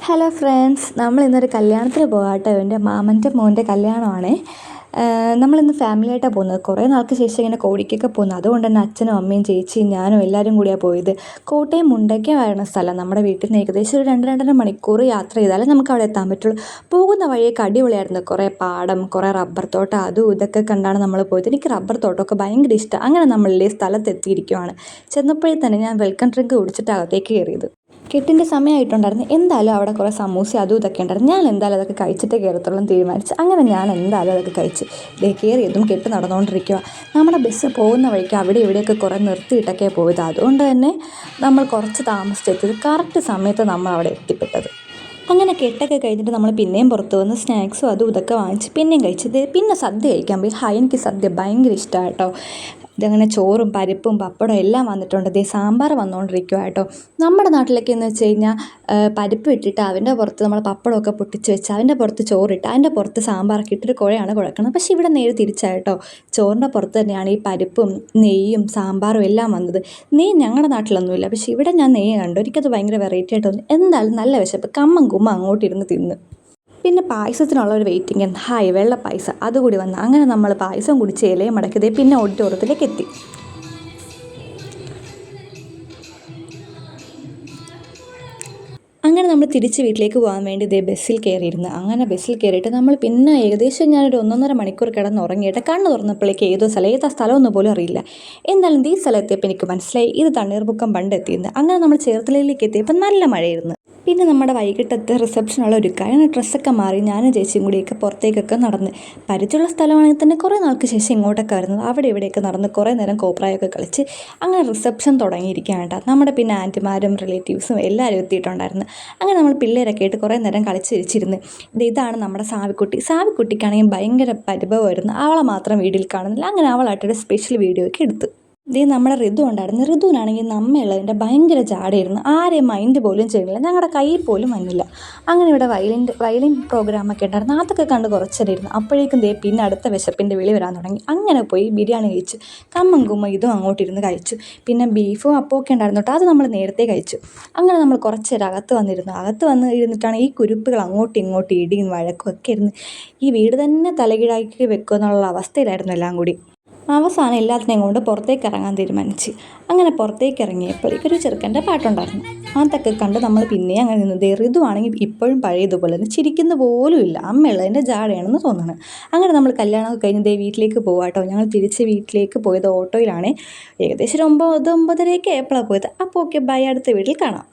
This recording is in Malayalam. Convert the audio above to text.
ഹലോ ഫ്രണ്ട്സ്, നമ്മൾ ഇന്നൊരു കല്യാണത്തിന് പോകാട്ടോ. എൻ്റെ മാമൻ്റെ മോൻ്റെ കല്യാണമാണ്. നമ്മളിന്ന് ഫാമിലിയായിട്ടാണ് പോകുന്നത്. കുറേ നാൾക്ക് ശേഷം ഇങ്ങനെ കോഴിക്കൊക്കെ പോകുന്നത്. അതുകൊണ്ട് തന്നെ അച്ഛനും അമ്മയും ചേച്ചിയും ഞാനും എല്ലാവരും കൂടിയാണ് പോയത്. കോട്ടയം മുണ്ടയ്ക്കമായിരുന്ന സ്ഥലം. നമ്മുടെ വീട്ടിൽ നിന്ന് ഏകദേശം ഒരു 2-2.5 മണിക്കൂർ യാത്ര ചെയ്താലേ നമുക്ക് അവിടെ എത്താൻ പറ്റുള്ളൂ. പോകുന്ന വഴിയൊക്കെ അടിപൊളിയായിരുന്നു. കുറേ പാടം, കുറേ റബ്ബർ തോട്ടം, അതും ഇതൊക്കെ കണ്ടാണ് നമ്മൾ പോയത്. എനിക്ക് റബ്ബർ തോട്ടമൊക്കെ ഭയങ്കര ഇഷ്ടമാണ്. അങ്ങനെ നമ്മളില്ലേ സ്ഥലത്തെത്തിയിരിക്കുവാണ്. ചെന്നപ്പോഴേ തന്നെ ഞാൻ വെൽക്കം ഡ്രിങ്ക് കുടിച്ചിട്ട് അകത്തേക്ക് കയറിയത്. കെട്ടിൻ്റെ സമയമായിട്ടുണ്ടായിരുന്നു. എന്തായാലും അവിടെ കുറേ സമൂസ അതും ഇതൊക്കെ ഉണ്ടായിരുന്നു. ഞാൻ എന്തായാലും അതൊക്കെ കഴിച്ചിട്ടേ കയറത്തുള്ളൂ തീരുമാനിച്ചു. അങ്ങനെ ഞാൻ എന്തായാലും അതൊക്കെ കഴിച്ച് കയറിയതും കെട്ട് നടന്നുകൊണ്ടിരിക്കുക. നമ്മുടെ ബസ് പോകുന്ന വഴിക്ക് അവിടെ ഇവിടെയൊക്കെ കുറേ നിർത്തിയിട്ടൊക്കെ പോയത്. അതുകൊണ്ട് തന്നെ നമ്മൾ കുറച്ച് താമസിച്ചെത്തിയത്. കറക്റ്റ് സമയത്ത് നമ്മൾ അവിടെ എത്തിപ്പെട്ടത്. അങ്ങനെ കെട്ടൊക്കെ കഴിഞ്ഞിട്ട് നമ്മൾ പിന്നെയും പുറത്ത് വന്ന് സ്നാക്സും അതും ഇതൊക്കെ വാങ്ങിച്ച് പിന്നെയും കഴിച്ചത്. പിന്നെ സദ്യ കഴിക്കാൻ പോയി. എനിക്ക് സദ്യ ഭയങ്കര ഇഷ്ടമാണ് കേട്ടോ. ഇതങ്ങനെ ചോറും പരിപ്പും പപ്പടം എല്ലാം വന്നിട്ടുണ്ട്. സാമ്പാർ വന്നുകൊണ്ടിരിക്കുക കേട്ടോ. നമ്മുടെ നാട്ടിലൊക്കെ എന്ന് വെച്ച് കഴിഞ്ഞാൽ പരിപ്പ് ഇട്ടിട്ട് അതിൻ്റെ പുറത്ത് നമ്മൾ പപ്പടമൊക്കെ പൊട്ടിച്ച് വെച്ച് അതിൻ്റെ പുറത്ത് ചോറിട്ട് അതിൻ്റെ പുറത്ത് സാമ്പാറൊക്കെ ഇട്ടിട്ട് കുഴയാണ് കുഴക്കുന്നത്. പക്ഷേ ഇവിടെ നേരെ തിരിച്ചായിട്ടോ. ചോറിൻ്റെ പുറത്ത് തന്നെയാണ് ഈ പരിപ്പും നെയ്യും സാമ്പാറും എല്ലാം വന്നത്. നെയ്യ് ഞങ്ങളുടെ നാട്ടിലൊന്നുമില്ല, പക്ഷേ ഇവിടെ ഞാൻ നെയ്യ് കണ്ടു. എനിക്കത് ഭയങ്കര വെറൈറ്റി ആയിട്ട് തോന്നി. എന്തായാലും നല്ല വിശപ്പ്. കമ്മം കുമ്മ അങ്ങോട്ടിരുന്ന് തിന്ന്. പിന്നെ പായസത്തിനുള്ള ഒരു വെയിറ്റിംഗ്. വെള്ള പായസം അതുകൂടി വന്നു. അങ്ങനെ നമ്മൾ പായസം കുടിച്ച് ഇലയും മടക്കിയതേ പിന്നെ ഓഡിറ്റോറിയത്തിലേക്ക് എത്തി. അങ്ങനെ നമ്മൾ തിരിച്ച് വീട്ടിലേക്ക് പോകാൻ വേണ്ടി ബസ്സിൽ കയറിയിരുന്നു. അങ്ങനെ ബസ്സിൽ കയറിയിട്ട് നമ്മൾ പിന്നെ ഏകദേശം ഞാനൊരു 1.5 മണിക്കൂർ കിടന്നുറങ്ങിയിട്ട് കണ്ണ് തുറന്നപ്പോഴേക്ക് ഏതാ സ്ഥലമൊന്നും പോലും അറിയില്ല. എന്തായാലും ഈ സ്ഥലം എത്തിയപ്പോൾ എനിക്ക് മനസ്സിലായി ഇത് തണ്ണീർമുക്കം ബണ്ട് എത്തിയെന്ന്. അങ്ങനെ നമ്മൾ ചേർത്തലയിലേക്ക് എത്തിയപ്പോൾ നല്ല മഴയായിരുന്നു. പിന്നെ നമ്മുടെ വൈകിട്ടത്തെ റിസപ്ഷനുള്ള ഒരുക്കാണ്. ഡ്രസ്സൊക്കെ മാറി ഞാനും ചേച്ചിയും കൂടിയൊക്കെ പുറത്തേക്കൊക്കെ നടന്ന്. പരിചയമുള്ള സ്ഥലമാണെങ്കിൽ തന്നെ കുറേ നാൾക്ക് ശേഷം ഇങ്ങോട്ടൊക്കെ വരുന്നത്. അവിടെ ഇവിടെയൊക്കെ നടന്ന് കുറേ നേരം കോപ്രായൊക്കെ കളിച്ച് അങ്ങനെ റിസപ്ഷൻ തുടങ്ങിയിരിക്കുകയാണ് കേട്ടോ. നമ്മുടെ പിന്നെ ആൻറ്റിമാരും റിലേറ്റീവ്സും എല്ലാവരും എത്തിയിട്ടുണ്ടായിരുന്നു. അങ്ങനെ നമ്മൾ പിള്ളേരൊക്കെ ആയിട്ട് കുറേ നേരം കളിച്ച് ചിരിച്ചിരുന്ന്. ഇതാണ് നമ്മുടെ സാവിക്കുട്ടിക്കാണെങ്കിൽ ഭയങ്കര പരിഭവമായിരുന്നു. അവളെ മാത്രം വീഡിയോയിൽ കാണുന്നില്ല. അങ്ങനെ അവളായിട്ടൊരു സ്പെഷ്യൽ വീഡിയോ ഒക്കെ എടുത്തു. നമ്മുടെ ഋതു ഉണ്ടായിരുന്നു. ഋതുവിനാണെങ്കിൽ നമ്മയുള്ളതിൻ്റെ ഭയങ്കര ജാടയായിരുന്നു. ആരെയും മൈൻഡ് പോലും ചെയ്യുന്നില്ല. ഞങ്ങളുടെ കയ്യിൽ പോലും വന്നില്ല. അങ്ങനെ ഇവിടെ വയലിൻ പ്രോഗ്രാമൊക്കെ ഉണ്ടായിരുന്നു. അതൊക്കെ കണ്ട് കുറച്ചേരം ഇരുന്നു. അപ്പോഴേക്കും പിന്നെ അടുത്ത വിശപ്പിൻ്റെ വിളി വരാൻ തുടങ്ങി. അങ്ങനെ പോയി ബിരിയാണി കഴിച്ചു. കമ്മം കുമ്മ ഇതും അങ്ങോട്ടിരുന്ന് കഴിച്ചു. പിന്നെ ബീഫും അപ്പമൊക്കെ ഉണ്ടായിരുന്നു കേട്ടോ. അത് നമ്മൾ നേരത്തെ കഴിച്ചു. അങ്ങനെ നമ്മൾ കുറച്ചേരം അകത്ത് വന്നിരുന്നു. അകത്ത് വന്ന് ഇരുന്നിട്ടാണ് ഈ കുരുപ്പുകൾ അങ്ങോട്ടും ഇങ്ങോട്ടും ഇടിയും വഴക്കും ഒക്കെ ഇരുന്ന് ഈ വീട് തന്നെ തലകീഴാക്കി വെക്കുക എന്നുള്ള അവസ്ഥയിലായിരുന്നു എല്ലാം കൂടി. അവസാനം എല്ലാത്തിനെയും കൊണ്ട് പുറത്തേക്ക് ഇറങ്ങാൻ തീരുമാനിച്ച്. അങ്ങനെ പുറത്തേക്ക് ഇറങ്ങിയപ്പോഴേക്കൊരു ചെറുക്കൻ്റെ പാട്ടുണ്ടായിരുന്നു. അതൊക്കെ കണ്ട് നമ്മൾ പിന്നെ അങ്ങനെ നിന്നത്. ഋതുവാണെങ്കിൽ ഇപ്പോഴും പഴയതുപോലെ തന്നെ ചിരിക്കുന്ന പോലും ഇല്ല. അമ്മയുള്ളതിൻ്റെ ജാടയാണെന്ന് തോന്നുന്നു. അങ്ങനെ നമ്മൾ കല്യാണമൊക്കെ കഴിഞ്ഞ് വീട്ടിലേക്ക് പോകാട്ടോ. ഞങ്ങൾ തിരിച്ച് വീട്ടിലേക്ക് പോയത് ഓട്ടോയിലാണ്. ഏകദേശം ഒരു 9-9:30 ആയപ്പോഴാണ് പോയത്. അപ്പോൾ ഓക്കെ, ബൈ, അടുത്ത വീട്ടിൽ കാണാം.